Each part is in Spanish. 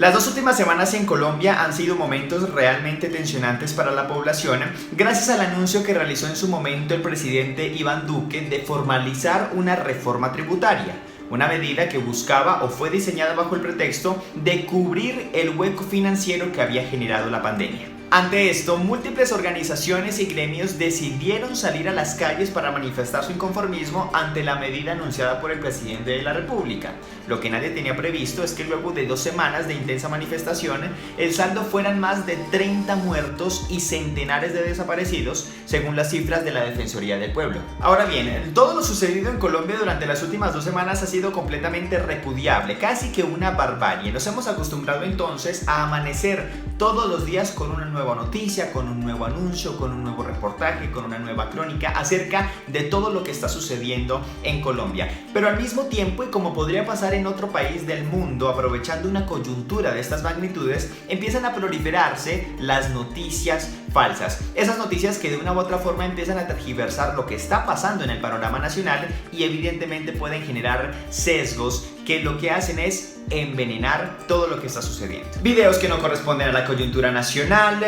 Las dos últimas semanas en Colombia han sido momentos realmente tensionantes para la población, gracias al anuncio que realizó en su momento el presidente Iván Duque de formalizar una reforma tributaria. Una medida que buscaba o fue diseñada bajo el pretexto de cubrir el hueco financiero que había generado la pandemia. Ante esto, múltiples organizaciones y gremios decidieron salir a las calles para manifestar su inconformismo ante la medida anunciada por el presidente de la República. Lo que nadie tenía previsto es que luego de 2 semanas de intensa manifestación, el saldo fueran más de 30 muertos y centenares de desaparecidos, según las cifras de la Defensoría del Pueblo. Ahora bien, todo lo sucedido en Colombia durante las últimas 2 semanas ha sido completamente repudiable, casi que una barbarie. Nos hemos acostumbrado entonces a amanecer todos los días con una nueva noticia, con un nuevo anuncio, con un nuevo reportaje, con una nueva crónica acerca de todo lo que está sucediendo en Colombia. Pero al mismo tiempo, y como podría pasar en otro país del mundo, aprovechando una coyuntura de estas magnitudes, empiezan a proliferarse las noticias falsas. Esas noticias que de una u otra forma empiezan a tergiversar lo que está pasando en el panorama nacional y evidentemente pueden generar sesgos que lo que hacen es envenenar todo lo que está sucediendo. Videos que no corresponden a la coyuntura nacional,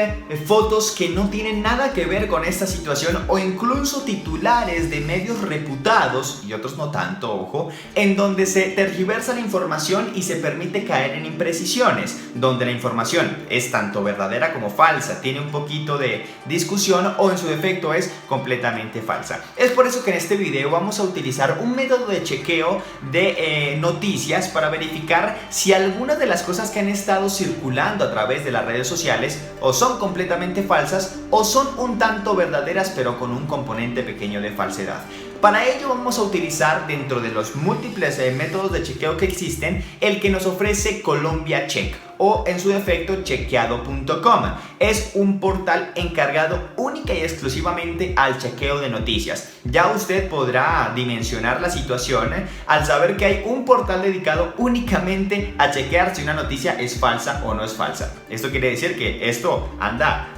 fotos que no tienen nada que ver con esta situación o incluso titulares de medios reputados y otros no tanto, ojo, en donde se tergiversa la información y se permite caer en imprecisiones, donde la información es tanto verdadera como falsa, tiene un poquito de discusión o en su defecto es completamente falsa. Es por eso que en este video vamos a utilizar un método de chequeo de noticias para verificar si algunas de las cosas que han estado circulando a través de las redes sociales o son completamente falsas o son un tanto verdaderas pero con un componente pequeño de falsedad. Para ello vamos a utilizar, dentro de los múltiples métodos de chequeo que existen, el que nos ofrece Colombia Check o en su defecto chequeado.com. Es un portal encargado única y exclusivamente al chequeo de noticias. Ya usted podrá dimensionar la situación al saber que hay un portal dedicado únicamente a chequear si una noticia es falsa o no es falsa. Esto quiere decir que esto anda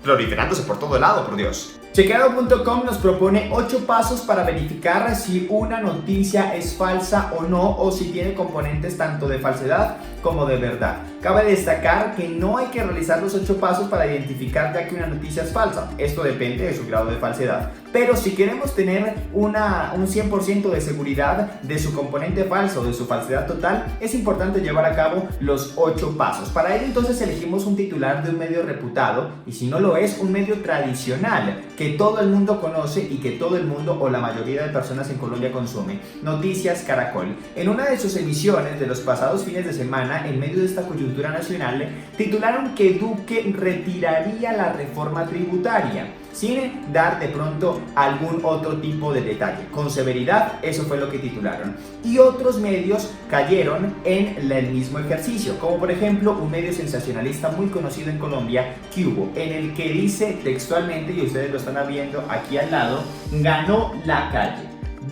proliferándose por todo lado, por Dios. Chequeado.com nos propone 8 pasos para verificar si una noticia es falsa o no, o si tiene componentes tanto de falsedad como de verdad. Cabe destacar que no hay que realizar los 8 pasos para identificar ya que una noticia es falsa. Esto depende de su grado de falsedad. Pero si queremos tener un 100% de seguridad de su componente falso o de su falsedad total, es importante llevar a cabo los 8 pasos. Para ello entonces elegimos un titular de un medio reputado y si no lo es, un medio tradicional que todo el mundo conoce y que todo el mundo o la mayoría de personas en Colombia consume. Noticias Caracol. En una de sus emisiones de los pasados fines de semana, en medio de esta coyuntura nacional, titularon que Duque retiraría la reforma tributaria, sin dar de pronto algún otro tipo de detalle. Con severidad, eso fue lo que titularon. Y otros medios cayeron en el mismo ejercicio, como por ejemplo un medio sensacionalista muy conocido en Colombia, Cubo, en el que dice textualmente, y ustedes lo están viendo aquí al lado, ganó la calle.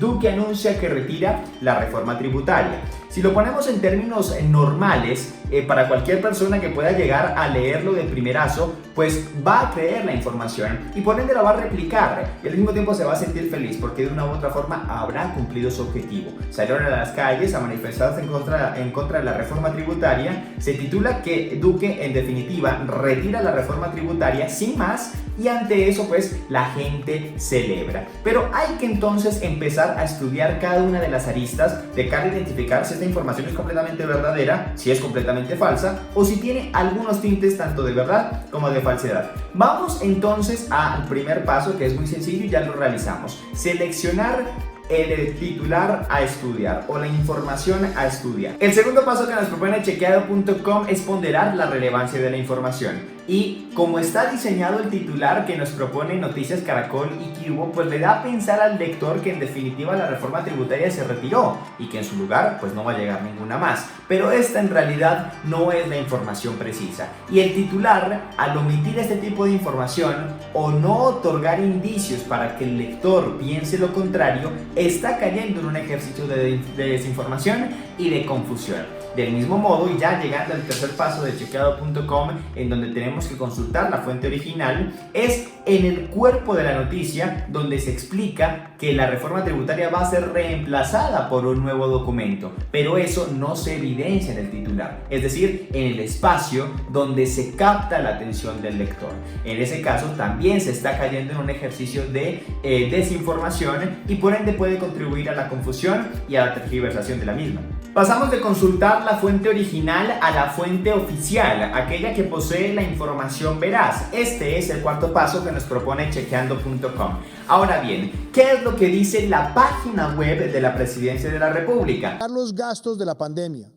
Duque anuncia que retira la reforma tributaria. Si lo ponemos en términos normales, para cualquier persona que pueda llegar a leerlo de primerazo, pues va a creer la información y por ende la va a replicar y al mismo tiempo se va a sentir feliz porque de una u otra forma habrá cumplido su objetivo. Salieron a las calles a manifestarse en contra de la reforma tributaria. Se titula que Duque en definitiva retira la reforma tributaria sin más y ante eso pues la gente celebra. Pero hay que entonces empezar a estudiar cada una de las aristas de cara a identificar si esta información es completamente verdadera, si es completamente falsa o si tiene algunos tintes tanto de verdad como de falsedad. Vamos entonces al primer paso, que es muy sencillo y ya lo realizamos. Seleccionar el titular a estudiar o la información a estudiar. El segundo paso que nos propone chequeado.com es ponderar la relevancia de la información. Y como está diseñado el titular que nos propone Noticias Caracol y Cubo, pues le da a pensar al lector que en definitiva la reforma tributaria se retiró y que en su lugar pues no va a llegar ninguna más. Pero esta en realidad no es la información precisa. Y el titular, al omitir este tipo de información o no otorgar indicios para que el lector piense lo contrario, está cayendo en un ejercicio de desinformación y de confusión. Del mismo modo, y ya llegando al tercer paso de chequeado.com, en donde tenemos que consultar la fuente original, es en el cuerpo de la noticia donde se explica que la reforma tributaria va a ser reemplazada por un nuevo documento, pero eso no se evidencia en el titular, es decir, en el espacio donde se capta la atención del lector. En ese caso también se está cayendo en un ejercicio de desinformación y por ende puede contribuir a la confusión y a la tergiversación de la misma. Pasamos de consultar la fuente original a la fuente oficial, aquella que posee la información veraz. Este es el cuarto paso que nos propone chequeando.com. Ahora bien, ¿qué es lo que dice la página web de la Presidencia de la República? Los gastos de la pandemia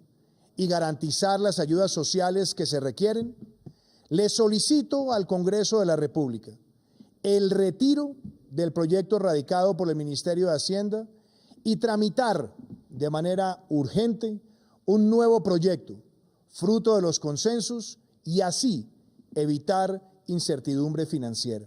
y garantizar las ayudas sociales que se requieren, le solicito al Congreso de la República el retiro del proyecto radicado por el Ministerio de Hacienda y tramitar de manera urgente un nuevo proyecto, fruto de los consensos, y así evitar incertidumbre financiera.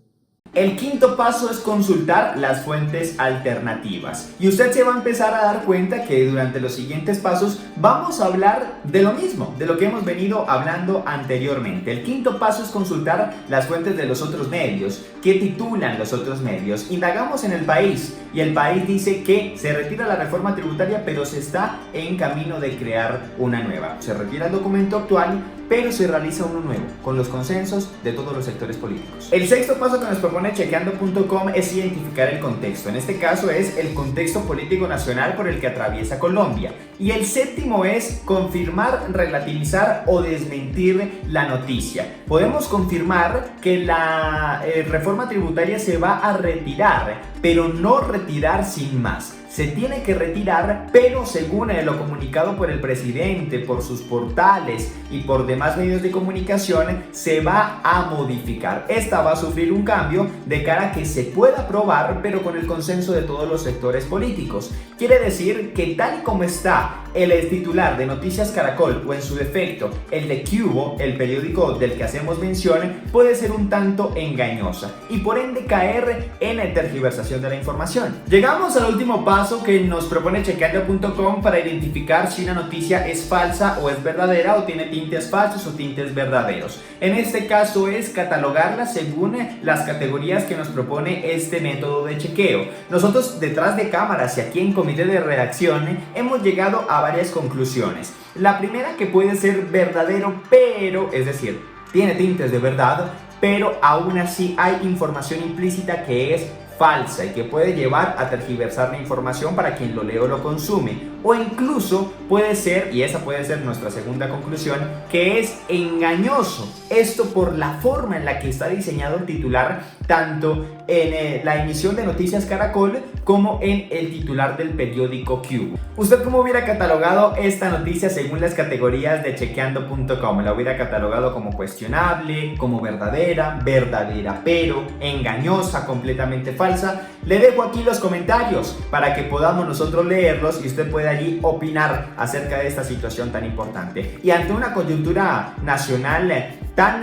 El quinto paso es consultar las fuentes alternativas. Y usted se va a empezar a dar cuenta que durante los siguientes pasos vamos a hablar de lo mismo, de lo que hemos venido hablando anteriormente. El quinto paso es consultar las fuentes de los otros medios. ¿Qué titulan los otros medios? Indagamos en El País y El País dice que se retira la reforma tributaria, pero se está en camino de crear una nueva. Se retira el documento actual, pero se realiza uno nuevo, con los consensos de todos los sectores políticos. El sexto paso que nos propone chequeando.com es identificar el contexto. En este caso es el contexto político nacional por el que atraviesa Colombia. Y el séptimo es confirmar, relativizar o desmentir la noticia. Podemos confirmar que la reforma tributaria se va a retirar, pero no retirar sin más. Se tiene que retirar, pero según lo comunicado por el presidente, por sus portales y por demás medios de comunicación, se va a modificar. Esta va a sufrir un cambio de cara a que se pueda aprobar, pero con el consenso de todos los sectores políticos. Quiere decir que tal y como está el titular de Noticias Caracol o en su defecto el de Cubo, el periódico del que hacemos mención, puede ser un tanto engañosa y por ende caer en la tergiversación de la información. Llegamos al último paso que nos propone chequeando.com para identificar si una noticia es falsa o es verdadera o tiene tintes falsos o tintes verdaderos. En este caso es catalogarla según las categorías que nos propone este método de chequeo. Nosotros detrás de cámaras y aquí en comité de redacción hemos llegado a varias conclusiones. La primera, que puede ser verdadero, pero, es decir, tiene tintes de verdad, pero aún así hay información implícita que es falsa y que puede llevar a tergiversar la información para quien lo lee o lo consume. O incluso puede ser, y esa puede ser nuestra segunda conclusión, que es engañoso. Esto por la forma en la que está diseñado el titular, tanto en la emisión de Noticias Caracol como en el titular del periódico Cubo. ¿Usted cómo hubiera catalogado esta noticia según las categorías de chequeando.com? ¿La hubiera catalogado como cuestionable, como verdadera, verdadera pero, engañosa, completamente falsa? Le dejo aquí los comentarios para que podamos nosotros leerlos y usted pueda allí opinar acerca de esta situación tan importante. Y ante una coyuntura nacional tan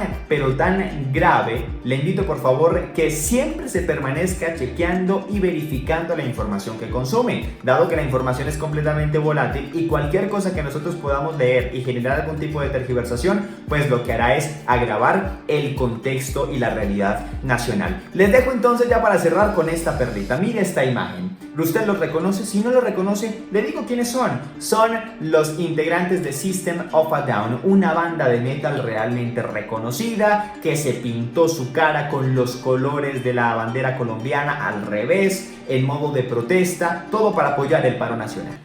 grave, le invito por favor que siempre se permanezca chequeando y verificando la información que consume, dado que la información es completamente volátil y cualquier cosa que nosotros podamos leer y generar algún tipo de tergiversación, pues lo que hará es agravar el contexto y la realidad nacional. Les dejo entonces ya para cerrar con esta perlita. Mire esta imagen. ¿Usted lo reconoce? Si no lo reconoce, le digo quiénes son. Son los integrantes de System of a Down, una banda de metal realmente reconocida que se pintó su cara con los colores de la bandera colombiana al revés, en modo de protesta, todo para apoyar el paro nacional.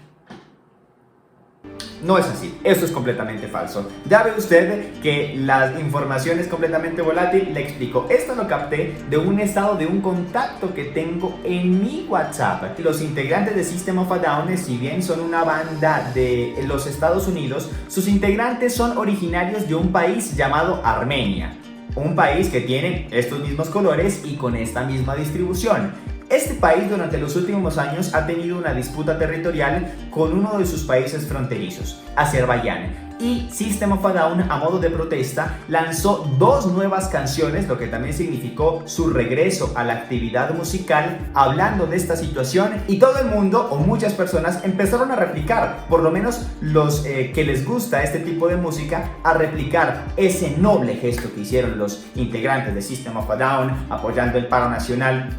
No es así, esto es completamente falso. Ya ve usted que la información es completamente volátil. Le explico, esto lo capté de un estado de un contacto que tengo en mi WhatsApp. Los integrantes de System of a Down, si bien son una banda de los Estados Unidos, sus integrantes son originarios de un país llamado Armenia. Un país que tiene estos mismos colores y con esta misma distribución. Este país durante los últimos años ha tenido una disputa territorial con uno de sus países fronterizos, Azerbaiyán. y System of a Down, a modo de protesta, lanzó 2 nuevas canciones, lo que también significó su regreso a la actividad musical, hablando de esta situación, y todo el mundo o muchas personas empezaron a replicar, por lo menos los que les gusta este tipo de música, a replicar ese noble gesto que hicieron los integrantes de System of a Down apoyando el paro nacional.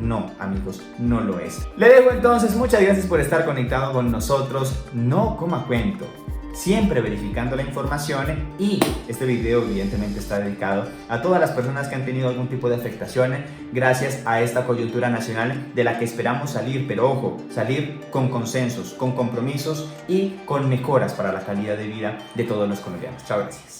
No, amigos, no lo es. Le dejo entonces, muchas gracias por estar conectado con nosotros. No coma cuento, siempre verificando la información, y este video evidentemente está dedicado a todas las personas que han tenido algún tipo de afectación gracias a esta coyuntura nacional de la que esperamos salir, pero ojo, salir con consensos, con compromisos y con mejoras para la calidad de vida de todos los colombianos. Chao, gracias.